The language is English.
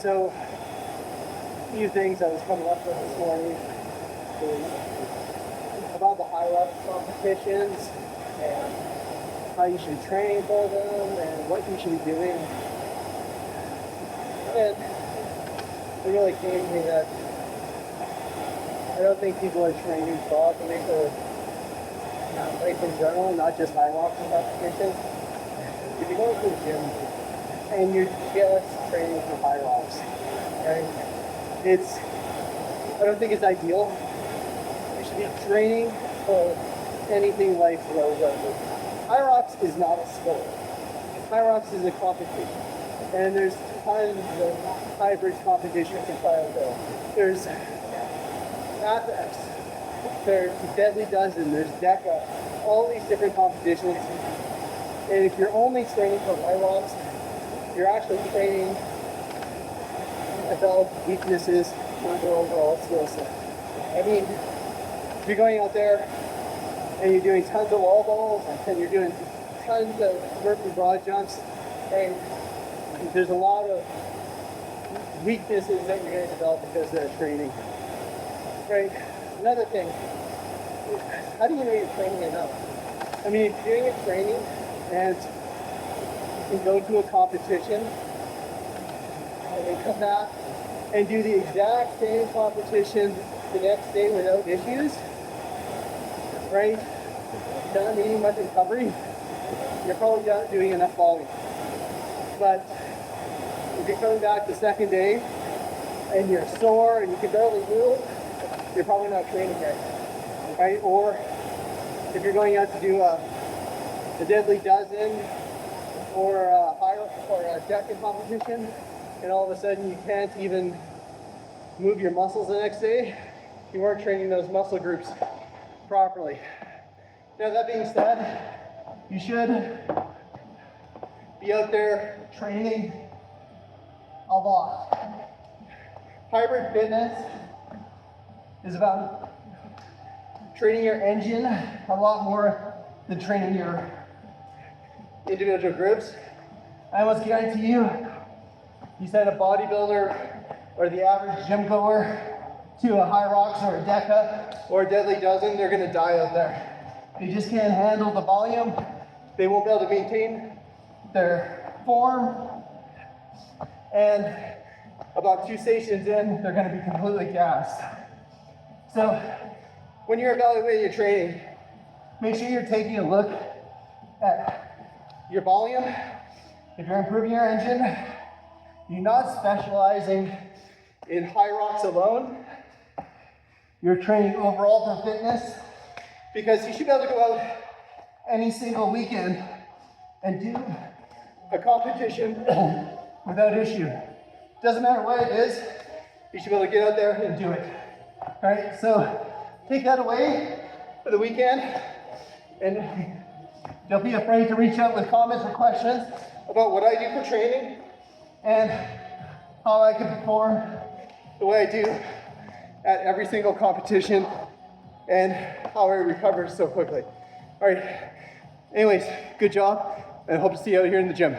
So, a few things I was coming up with this morning about the high rocks competitions and how you should train for them and what you should be doing. And it really came to me that I don't think people are training properly for life in general, not just high rocks competitions. If you go to the gym and you're just training for high rocks, right? I don't think it's ideal. You should be training for anything life throws at you. High rocks is not a sport. High rocks is a competition. And there's tons of hybrid competitions to try out there. There's AFX, there's Deadly Dozen, there's DECA, all these different competitions. And if you're only training for high rocks, you're actually training develop weaknesses for your overall skill set. I mean, if you're going out there and you're doing tons of wall balls and you're doing tons of vertical broad jumps, and there's a lot of weaknesses that you're going to develop because of that training. Right? Another thing, how do you know you're training enough? I mean, if you're doing a training and you can go to a competition and then come back and do the exact same competition the next day without issues, right? Not needing much recovery, you're probably not doing enough volume. But if you're coming back the second day and you're sore and you can barely move, you're probably not training yet, right? Or if you're going out to do a Deadly Dozen or a DECA competition, and all of a sudden you can't even move your muscles the next day, you weren't training those muscle groups properly. Now that being said, you should be out there training a lot. Hybrid fitness is about training your engine a lot more than training your individual groups. I almost guarantee you send a bodybuilder or the average gym goer to a high rocks or a DECA or a Deadly Dozen, they're gonna die out there. They just can't handle the volume. They won't be able to maintain their form. And about 2 stations in, they're gonna be completely gassed. So when you're evaluating your training, make sure you're taking a look at your volume. If you're improving your engine, you're not specializing in high rocks alone. You're training overall for fitness, because you should be able to go out any single weekend and do a competition without issue. Doesn't matter what it is, you should be able to get out there and do it. All right, so take that away for the weekend, and don't be afraid to reach out with comments or questions about what I do for training and how I can perform the way I do at every single competition and how I recover so quickly. All right, anyways, good job, and I hope to see you out here in the gym.